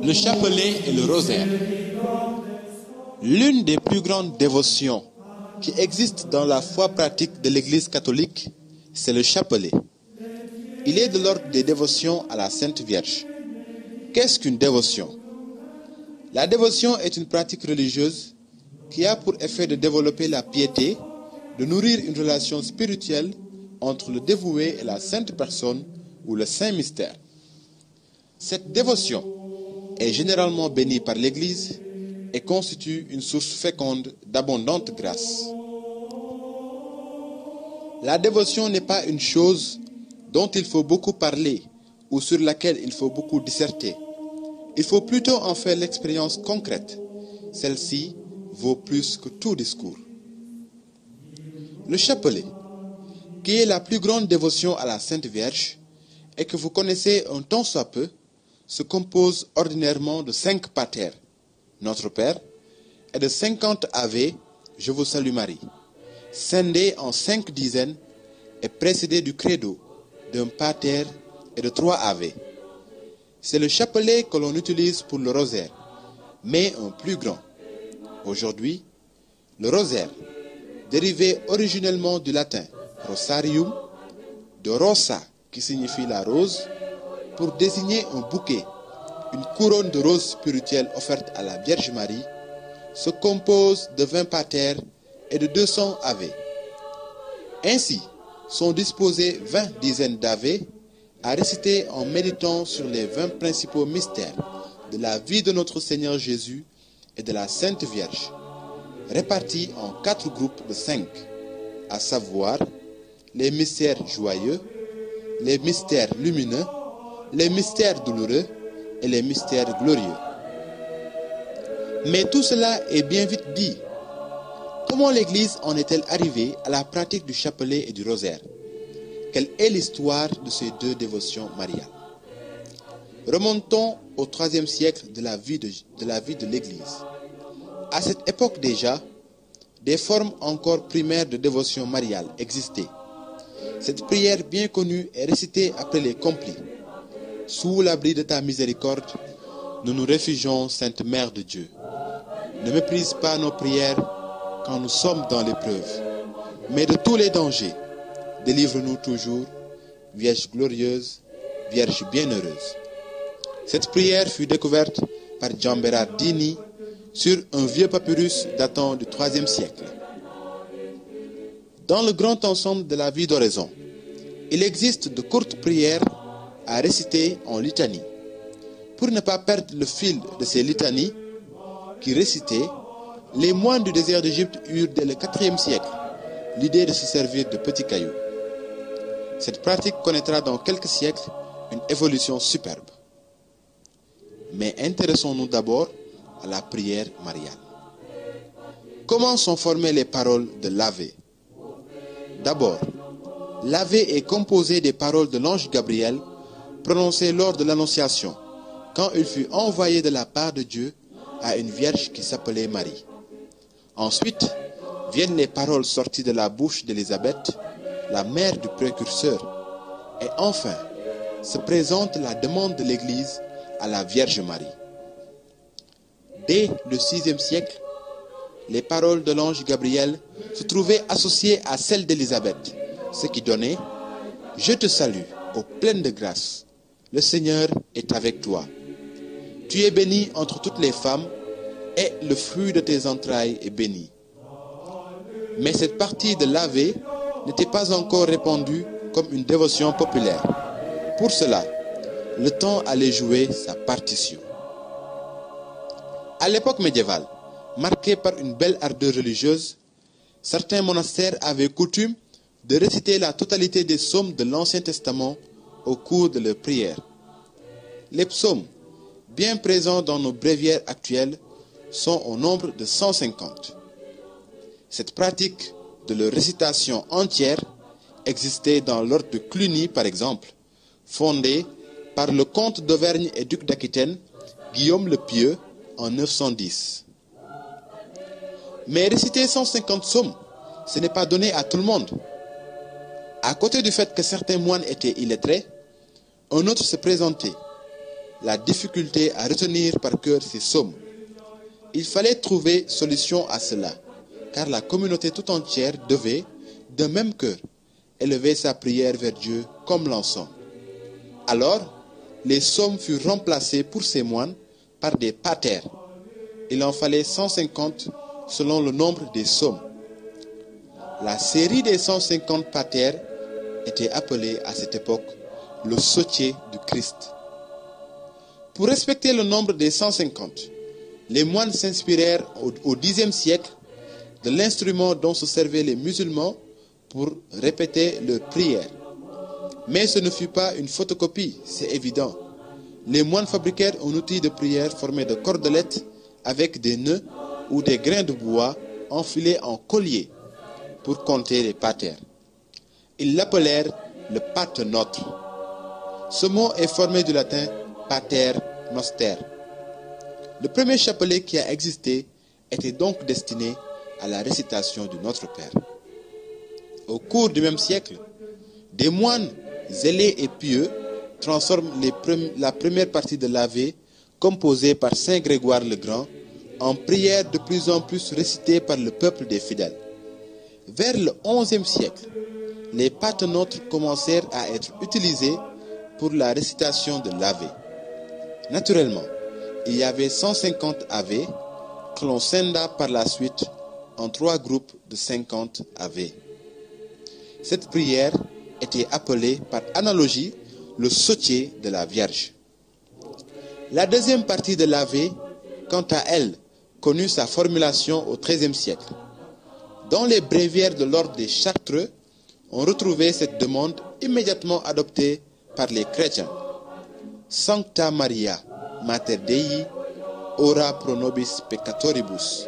Le chapelet et le rosaire. L'une des plus grandes dévotions qui existent dans la foi pratique de l'Église catholique, c'est le chapelet. Il est de l'ordre des dévotions à la Sainte Vierge. Qu'est-ce qu'une dévotion? La dévotion est une pratique religieuse qui a pour effet de développer la piété, de nourrir une relation spirituelle entre le dévoué et la sainte personne ou le saint mystère. Cette dévotion est généralement bénie par l'Église et constitue une source féconde d'abondante grâce. La dévotion n'est pas une chose dont il faut beaucoup parler ou sur laquelle il faut beaucoup disserter. Il faut plutôt en faire l'expérience concrète. Celle-ci vaut plus que tout discours. Le chapelet, qui est la plus grande dévotion à la Sainte Vierge et que vous connaissez un tant soit peu, se compose ordinairement de 5 pater, Notre Père, et de 50 Ave, Je vous salue Marie, scindés en 5 dizaines et précédés du credo, d'un pater et de 3 Ave. C'est le chapelet que l'on utilise pour le rosaire, mais un plus grand. Aujourd'hui, le rosaire, dérivé originellement du latin rosarium, de rosa qui signifie la rose, pour désigner un bouquet, une couronne de roses spirituelles offerte à la Vierge Marie, se compose de 20 pater et de 200 ave. Ainsi, sont disposées 20 dizaines d'ave à réciter en méditant sur les 20 principaux mystères de la vie de notre Seigneur Jésus et de la Sainte Vierge, répartis en 4 groupes de 5, à savoir les mystères joyeux, les mystères lumineux, les mystères douloureux et les mystères glorieux. Mais tout cela est bien vite dit. Comment l'Église en est-elle arrivée à la pratique du chapelet et du rosaire? Quelle est l'histoire de ces deux dévotions mariales? Remontons au IIIe siècle de la vie de l'Église. À cette époque déjà, des formes encore primaires de dévotion mariale existaient. Cette prière bien connue est récitée après les complis. Sous l'abri de ta miséricorde, nous nous réfugions, Sainte Mère de Dieu. Ne méprise pas nos prières quand nous sommes dans l'épreuve, mais de tous les dangers, délivre-nous toujours, Vierge glorieuse, Vierge bienheureuse. Cette prière fut découverte par Gianbérard Dini sur un vieux papyrus datant du IIIe siècle. Dans le grand ensemble de la vie d'oraison, il existe de courtes prières à réciter en litanie. Pour ne pas perdre le fil de ces litanies qui récitaient, les moines du désert d'Égypte eurent dès le IVe siècle l'idée de se servir de petits cailloux. Cette pratique connaîtra dans quelques siècles une évolution superbe. Mais intéressons-nous d'abord à la prière mariale. Comment sont formées les paroles de l'Ave? D'abord, l'Ave est composée des paroles de l'ange Gabriel prononcées lors de l'Annonciation, quand il fut envoyé de la part de Dieu à une vierge qui s'appelait Marie. Ensuite, viennent les paroles sorties de la bouche d'Élisabeth, la mère du précurseur. Et enfin, se présente la demande de l'Église à la Vierge Marie. Dès le VIe siècle, les paroles de l'ange Gabriel se trouvaient associées à celles d'Élisabeth, ce qui donnait « Je te salue, ô pleine de grâce, le Seigneur est avec toi. Tu es bénie entre toutes les femmes, et le fruit de tes entrailles est béni. » Mais cette partie de l'Ave n'était pas encore répandue comme une dévotion populaire. Pour cela, le temps allait jouer sa partition. À l'époque médiévale, marquée par une belle ardeur religieuse, certains monastères avaient coutume de réciter la totalité des psaumes de l'Ancien Testament au cours de leurs prières. Les psaumes, bien présents dans nos bréviaires actuelles, sont au nombre de 150. Cette pratique de leur récitation entière existait dans l'ordre de Cluny, par exemple, fondé par le comte d'Auvergne et duc d'Aquitaine, Guillaume le Pieux, en 910. Mais réciter 150 psaumes, ce n'est pas donné à tout le monde. À côté du fait que certains moines étaient illettrés, un autre se présentait. la difficulté à retenir par cœur ces psaumes. Il fallait trouver solution à cela, car la communauté tout entière devait, d'un même cœur, élever sa prière vers Dieu comme l'encens. Alors, les psaumes furent remplacés pour ces moines par des patères. Il en fallait 150 selon le nombre des psaumes. La série des 150 patères était appelée à cette époque le sottier du Christ. Pour respecter le nombre des 150, les moines s'inspirèrent au Xe siècle de l'instrument dont se servaient les musulmans pour répéter leurs prières. Mais ce ne fut pas une photocopie, c'est évident. Les moines fabriquèrent un outil de prière formé de cordelettes avec des nœuds ou des grains de bois enfilés en collier pour compter les patères. Ils l'appelèrent le pater noster. Ce mot est formé du latin pater noster. Le premier chapelet qui a existé était donc destiné à la récitation du Notre Père. Au cours du même siècle, des moines zélés et pieux transforment la première partie de l'Ave, composée par Saint Grégoire le Grand, en prière de plus en plus récitée par le peuple des fidèles. Vers le XIe siècle, les paternotres commencèrent à être utilisés pour la récitation de l'Ave. Naturellement, il y avait 150 Ave que l'on scinda par la suite en 3 groupes de 50 Ave. Cette prière était appelée par analogie le sottier de la Vierge. La deuxième partie de l'Ave, quant à elle, connut sa formulation au XIIIe siècle. Dans les bréviaires de l'ordre des Chartreux, on retrouvait cette demande immédiatement adoptée par les chrétiens. Sancta Maria, Mater Dei, ora pro nobis peccatoribus.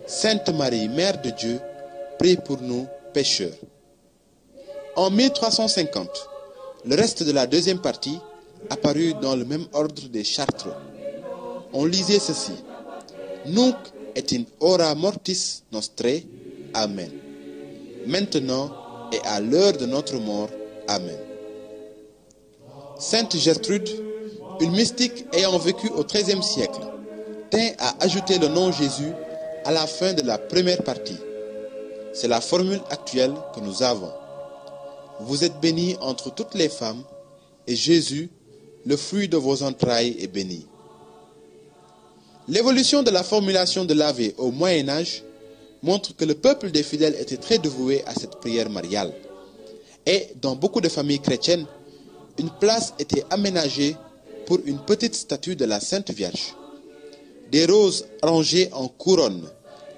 Sainte Marie, Mère de Dieu, prie pour nous pécheurs. En 1350, le reste de la deuxième partie apparut dans le même ordre des Chartreux. On lisait ceci: Nunc et in hora mortis nostrae, Amen. Maintenant et à l'heure de notre mort, Amen. Sainte Gertrude, une mystique ayant vécu au XIIIe siècle, tint à ajouter le nom Jésus à la fin de la première partie. C'est la formule actuelle que nous avons. Vous êtes bénie entre toutes les femmes, et Jésus, le fruit de vos entrailles, est béni. L'évolution de la formulation de l'Ave au Moyen Âge montre que le peuple des fidèles était très dévoué à cette prière mariale. Et dans beaucoup de familles chrétiennes, une place était aménagée pour une petite statue de la Sainte Vierge. Des roses rangées en couronne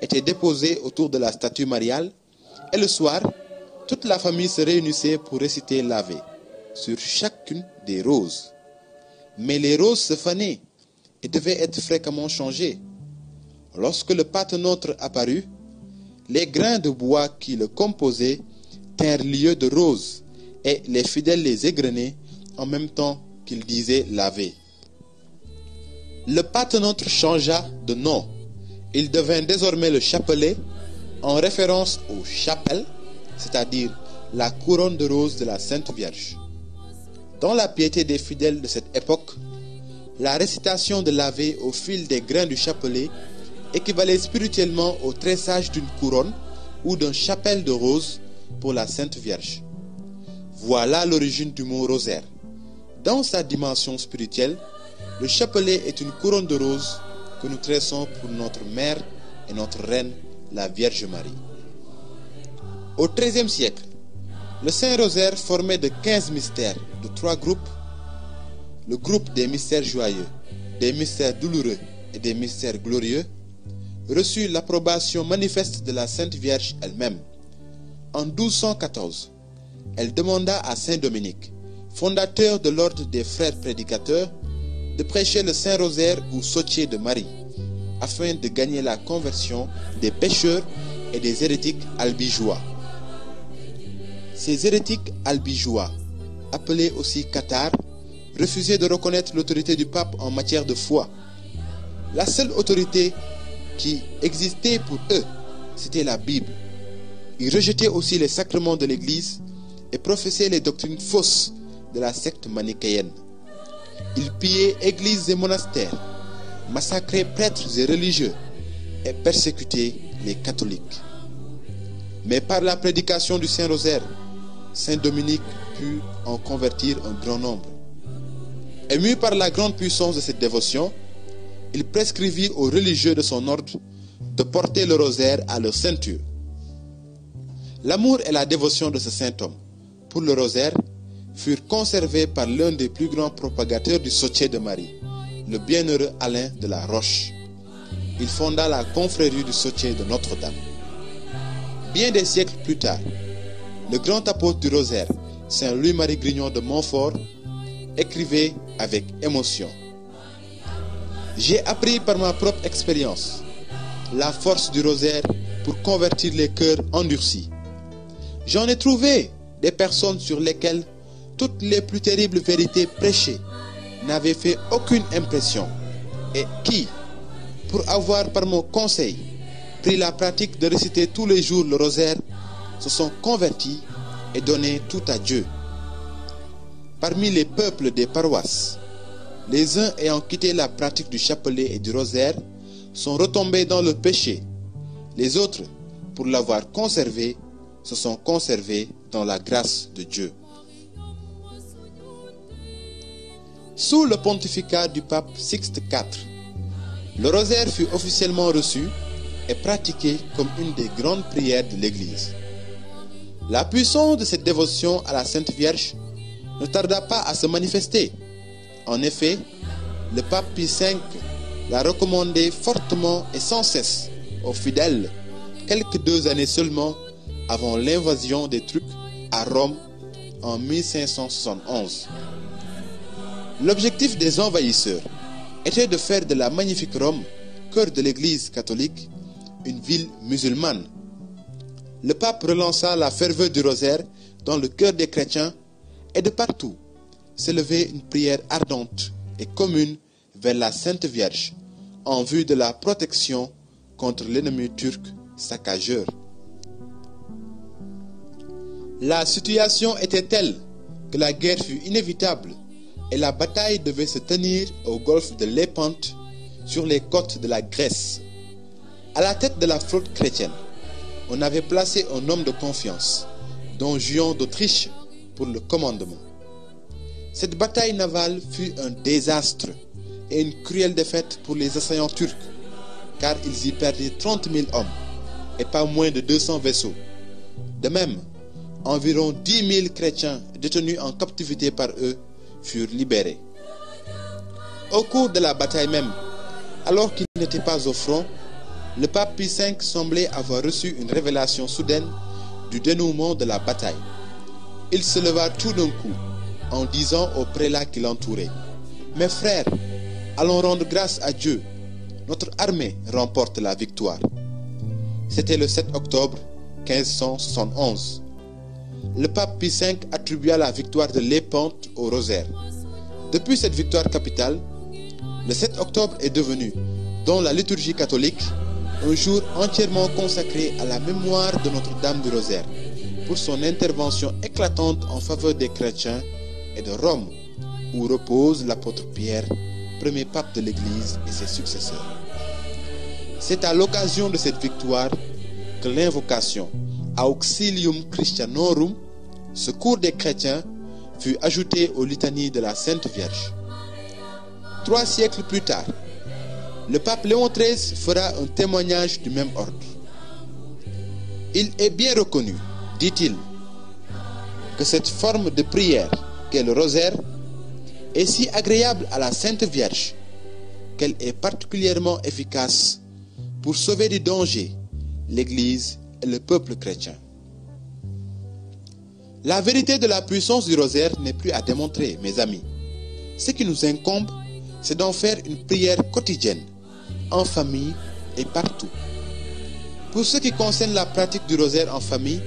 étaient déposées autour de la statue mariale, et le soir, toute la famille se réunissait pour réciter l'Ave sur chacune des roses. Mais les roses se fanaient et devaient être fréquemment changées. Lorsque le paternotre apparut, les grains de bois qui le composaient tinrent lieu de roses, et les fidèles les égrenaient en même temps qu'ils disaient l'Ave. Le paternotre changea de nom. Il devint désormais le chapelet, en référence au chapelle, c'est-à-dire la couronne de roses de la Sainte Vierge. Dans la piété des fidèles de cette époque, la récitation de l'Ave au fil des grains du chapelet équivalait spirituellement au tressage d'une couronne ou d'un chapelle de roses pour la Sainte Vierge. Voilà l'origine du mot rosaire. Dans sa dimension spirituelle, le chapelet est une couronne de roses que nous tressons pour notre mère et notre reine, la Vierge Marie. Au XIIIe siècle, le Saint-Rosaire formé de 15 mystères de 3 groupes, le groupe des mystères joyeux, des mystères douloureux et des mystères glorieux, reçut l'approbation manifeste de la Sainte Vierge elle-même. En 1214, elle demanda à Saint Dominique, fondateur de l'ordre des frères prédicateurs, de prêcher le Saint-Rosaire ou sottier de Marie, afin de gagner la conversion des pécheurs et des hérétiques albigeois. Ces hérétiques albigeois, appelés aussi cathares, refusaient de reconnaître l'autorité du pape en matière de foi. La seule autorité qui existait pour eux, c'était la Bible. Ils rejetaient aussi les sacrements de l'Église et professaient les doctrines fausses de la secte manichéenne. Il pillait églises et monastères, massacrait prêtres et religieux et persécutait les catholiques. Mais par la prédication du Saint-Rosaire, Saint Dominique put en convertir un grand nombre. Ému par la grande puissance de cette dévotion, il prescrivit aux religieux de son ordre de porter le rosaire à leur ceinture. L'amour et la dévotion de ce saint homme pour le rosaire furent conservés par l'un des plus grands propagateurs du Sochet de Marie, le bienheureux Alain de la Roche. Il fonda la confrérie du Sochet de Notre-Dame. Bien des siècles plus tard, le grand apôtre du rosaire, Saint Louis-Marie Grignon de Montfort, écrivait avec émotion: J'ai appris par ma propre expérience la force du rosaire pour convertir les cœurs endurcis. J'en ai trouvé des personnes sur lesquelles toutes les plus terribles vérités prêchées n'avaient fait aucune impression et qui, pour avoir par mon conseil pris la pratique de réciter tous les jours le rosaire, se sont convertis et donné tout à Dieu. Parmi les peuples des paroisses, les uns ayant quitté la pratique du chapelet et du rosaire sont retombés dans le péché. Les autres, pour l'avoir conservé, se sont conservés dans la grâce de Dieu. Sous le pontificat du pape Sixte IV, le rosaire fut officiellement reçu et pratiqué comme une des grandes prières de l'Église. La puissance de cette dévotion à la Sainte Vierge ne tarda pas à se manifester. En effet, le pape Pie V l'a recommandé fortement et sans cesse aux fidèles, quelques 2 années seulement avant l'invasion des Turcs à Rome en 1571. L'objectif des envahisseurs était de faire de la magnifique Rome, cœur de l'Église catholique, une ville musulmane. Le pape relança la ferveur du rosaire dans le cœur des chrétiens et de partout s'élevait une prière ardente et commune vers la Sainte Vierge en vue de la protection contre l'ennemi turc saccageur. La situation était telle que la guerre fut inévitable et la bataille devait se tenir au golfe de Lépante sur les côtes de la Grèce. À la tête de la flotte chrétienne, on avait placé un homme de confiance, Don Juan d'Autriche, pour le commandement. Cette bataille navale fut un désastre et une cruelle défaite pour les assaillants turcs, car ils y perdirent 30 000 hommes et pas moins de 200 vaisseaux. De même, environ 10 000 chrétiens détenus en captivité par eux furent libérés. Au cours de la bataille même, alors qu'il n'était pas au front, le pape Pie V semblait avoir reçu une révélation soudaine du dénouement de la bataille. Il se leva tout d'un coup en disant aux prélats qui l'entouraient: « Mes frères, allons rendre grâce à Dieu. Notre armée remporte la victoire. » C'était le 7 octobre 1571. Le pape Pie V attribua la victoire de Lépante au rosaire. Depuis cette victoire capitale, le 7 octobre est devenu, dans la liturgie catholique, un jour entièrement consacré à la mémoire de Notre-Dame du Rosaire, pour son intervention éclatante en faveur des chrétiens, et de Rome, où repose l'apôtre Pierre, premier pape de l'Église, et ses successeurs. C'est à l'occasion de cette victoire que l'invocation Auxilium Christianorum, secours des chrétiens, fut ajoutée aux litanies de la Sainte Vierge. 3 siècles plus tard, le pape Léon XIII fera un témoignage du même ordre. Il est bien reconnu, dit-il, que cette forme de prière qu'est le rosaire est si agréable à la Sainte Vierge qu'elle est particulièrement efficace pour sauver du danger l'Église et le peuple chrétien. La vérité de la puissance du rosaire n'est plus à démontrer, mes amis. Ce qui nous incombe, c'est d'en faire une prière quotidienne, en famille et partout. Pour ce qui concerne la pratique du rosaire en famille,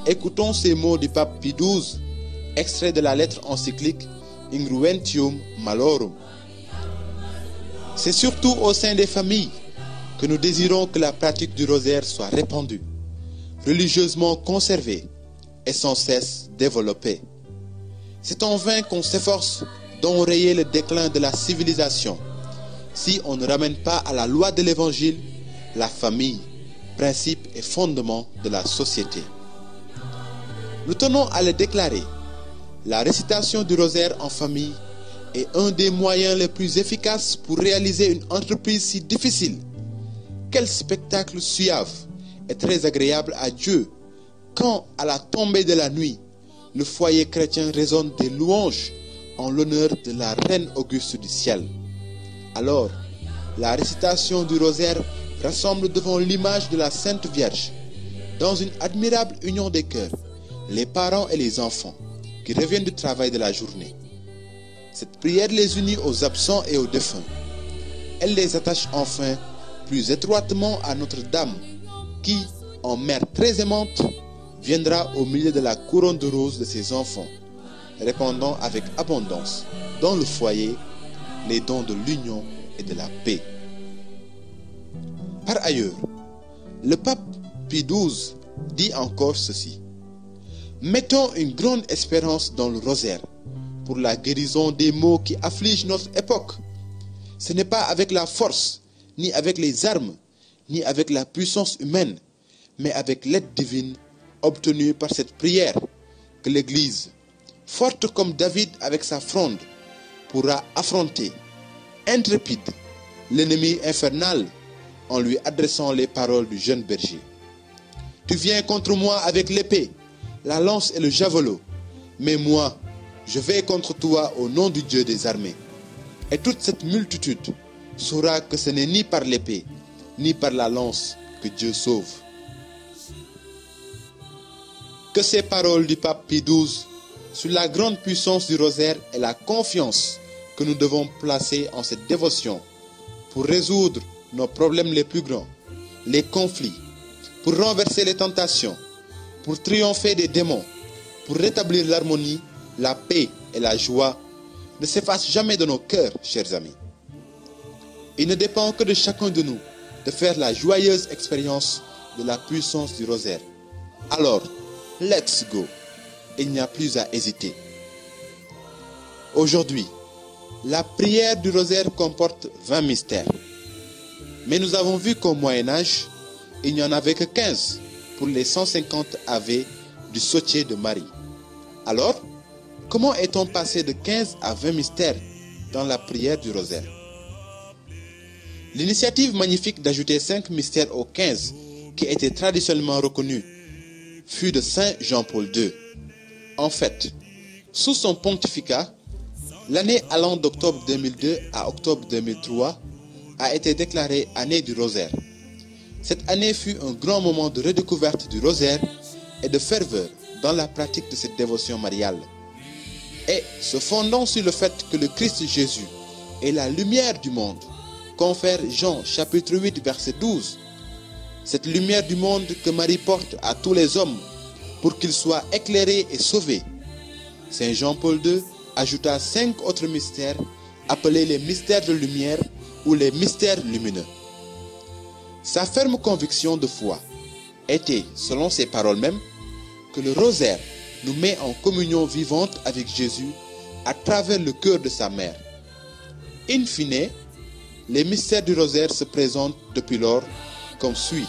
écoutons ces mots du pape Pie XII, extrait de la lettre encyclique Ingruentium Malorum. C'est surtout au sein des familles que nous désirons que la pratique du rosaire soit répandue, religieusement conservée et sans cesse développée. C'est en vain qu'on s'efforce d'enrayer le déclin de la civilisation si on ne ramène pas à la loi de l'Évangile la famille, principe et fondement de la société. Nous tenons à le déclarer, la récitation du rosaire en famille est un des moyens les plus efficaces pour réaliser une entreprise si difficile. Quel spectacle suave et très agréable à Dieu quand, à la tombée de la nuit, le foyer chrétien résonne des louanges en l'honneur de la Reine Auguste du ciel. Alors, la récitation du rosaire rassemble devant l'image de la Sainte Vierge, dans une admirable union des cœurs, les parents et les enfants qui reviennent du travail de la journée. Cette prière les unit aux absents et aux défunts. Elle les attache enfin plus étroitement à Notre-Dame qui, en mère très aimante, viendra au milieu de la couronne de roses de ses enfants, répandant avec abondance dans le foyer les dons de l'union et de la paix. Par ailleurs, le pape Pie XII dit encore ceci: mettons une grande espérance dans le rosaire pour la guérison des maux qui affligent notre époque. Ce n'est pas avec la force, ni avec les armes, ni avec la puissance humaine, mais avec l'aide divine obtenue par cette prière que l'Église, forte comme David avec sa fronde, pourra affronter, intrépide, l'ennemi infernal en lui adressant les paroles du jeune berger. Tu viens contre moi avec l'épée, la lance et le javelot, mais moi, je vais contre toi au nom du Dieu des armées. Et toute cette multitude saura que ce n'est ni par l'épée, ni par la lance que Dieu sauve. Que ces paroles du pape Pie XII sur la grande puissance du rosaire et la confiance que nous devons placer en cette dévotion pour résoudre nos problèmes les plus grands, les conflits, pour renverser les tentations, pour triompher des démons, pour rétablir l'harmonie, la paix et la joie, ne s'effacent jamais de nos cœurs, chers amis. Il ne dépend que de chacun de nous de faire la joyeuse expérience de la puissance du rosaire. Alors, let's go. Il n'y a plus à hésiter. Aujourd'hui, la prière du rosaire comporte 20 mystères. Mais nous avons vu qu'au Moyen-Âge, il n'y en avait que 15 pour les 150 Ave du Sautier de Marie. Alors, comment est-on passé de 15 à 20 mystères dans la prière du rosaire? L'initiative magnifique d'ajouter 5 mystères aux 15 qui étaient traditionnellement reconnus fut de Saint Jean-Paul II. En fait, sous son pontificat, l'année allant d'octobre 2002 à octobre 2003 a été déclarée année du rosaire. Cette année fut un grand moment de redécouverte du rosaire et de ferveur dans la pratique de cette dévotion mariale. Et se fondant sur le fait que le Christ Jésus est la lumière du monde, confère Jean chapitre 8 verset 12. Cette lumière du monde que Marie porte à tous les hommes pour qu'ils soient éclairés et sauvés. Saint Jean-Paul II ajouta 5 autres mystères appelés les mystères de lumière ou les mystères lumineux. Sa ferme conviction de foi était, selon ses paroles mêmes, que le rosaire nous met en communion vivante avec Jésus à travers le cœur de sa mère. In fine, les mystères du rosaire se présentent depuis lors comme suit.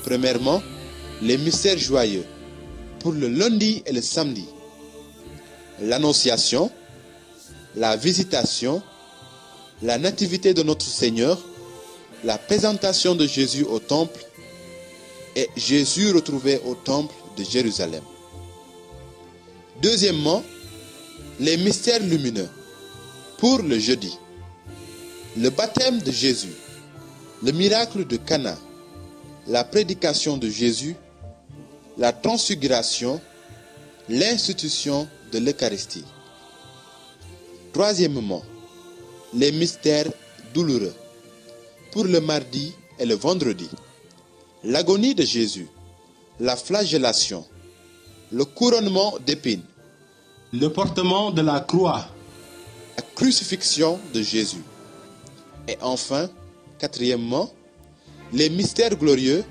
Premièrement, les mystères joyeux pour le lundi et le samedi. L'annonciation, la visitation, la nativité de notre Seigneur, la présentation de Jésus au temple et Jésus retrouvé au temple de Jérusalem. Deuxièmement, les mystères lumineux pour le jeudi. Le baptême de Jésus, le miracle de Cana, la prédication de Jésus, la transfiguration, l'institution de l'Eucharistie. Troisièmement, les mystères douloureux pour le mardi et le vendredi. L'agonie de Jésus, la flagellation, le couronnement d'épines, le portement de la croix, la crucifixion de Jésus. Et enfin, quatrièmement, les mystères glorieux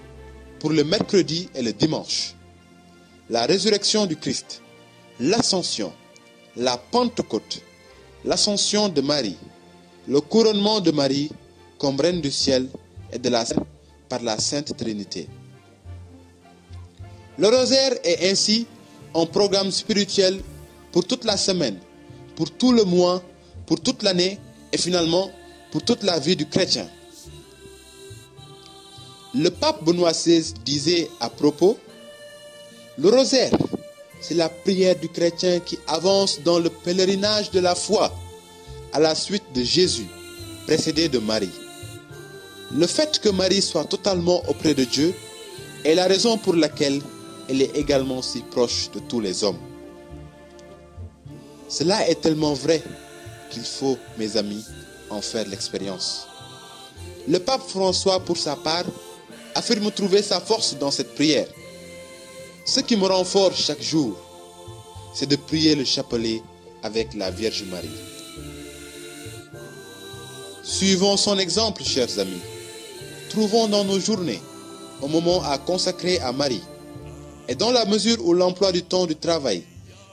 pour le mercredi et le dimanche. La résurrection du Christ, l'ascension, la Pentecôte, l'ascension de Marie, le couronnement de Marie comme reine du ciel et de la terre par la Sainte Trinité. Le rosaire est ainsi un programme spirituel pour toute la semaine, pour tout le mois, pour toute l'année et finalement pour toute la vie du chrétien. Le pape Benoît XVI disait à propos: le rosaire, c'est la prière du chrétien qui avance dans le pèlerinage de la foi à la suite de Jésus, précédé de Marie. Le fait que Marie soit totalement auprès de Dieu est la raison pour laquelle elle est également si proche de tous les hommes. Cela est tellement vrai qu'il faut, mes amis, en faire l'expérience. Le pape François, pour sa part, affirme trouver sa force dans cette prière. Ce qui me rend fort chaque jour, c'est de prier le chapelet avec la Vierge Marie. Suivons son exemple, chers amis. Trouvons dans nos journées un moment à consacrer à Marie. Et dans la mesure où l'emploi du temps du travail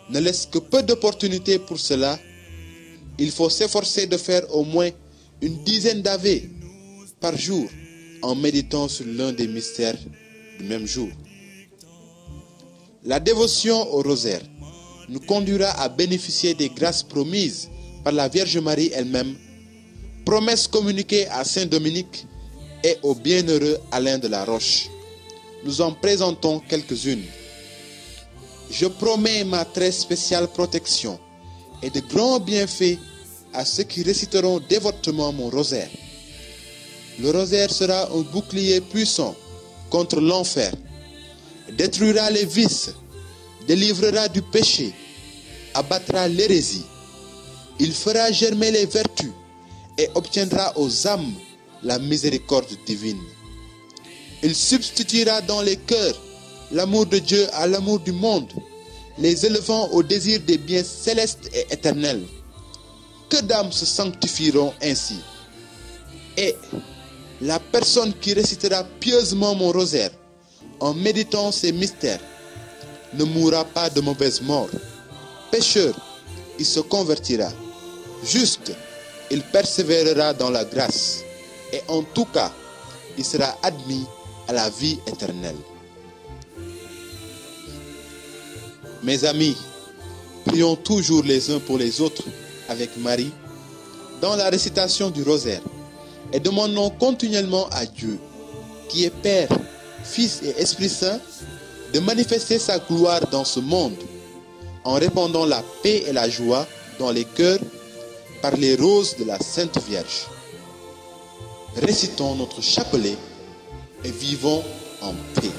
ne laisse que peu d'opportunités pour cela, il faut s'efforcer de faire au moins une dizaine d'Ave par jour en méditant sur l'un des mystères du même jour. La dévotion au rosaire nous conduira à bénéficier des grâces promises par la Vierge Marie elle-même, promesses communiquées à Saint Dominique et au bienheureux Alain de la Roche. Nous en présentons quelques-unes. Je promets ma très spéciale protection et de grands bienfaits à ceux qui réciteront dévotement mon rosaire. Le rosaire sera un bouclier puissant contre l'enfer, détruira les vices, délivrera du péché, abattra l'hérésie. Il fera germer les vertus et obtiendra aux âmes la miséricorde divine. Il substituera dans les cœurs l'amour de Dieu à l'amour du monde, les élevant au désir des biens célestes et éternels. Que d'âmes se sanctifieront ainsi. Et la personne qui récitera pieusement mon rosaire, en méditant ces mystères, ne mourra pas de mauvaise mort. Pécheur, il se convertira. Juste, il persévérera dans la grâce. Et en tout cas, il sera admis à la vie éternelle. Mes amis, prions toujours les uns pour les autres avec Marie dans la récitation du rosaire et demandons continuellement à Dieu, qui est Père, Fils et Esprit Saint, de manifester sa gloire dans ce monde en répandant la paix et la joie dans les cœurs par les roses de la Sainte Vierge. Récitons notre chapelet et vivons en paix.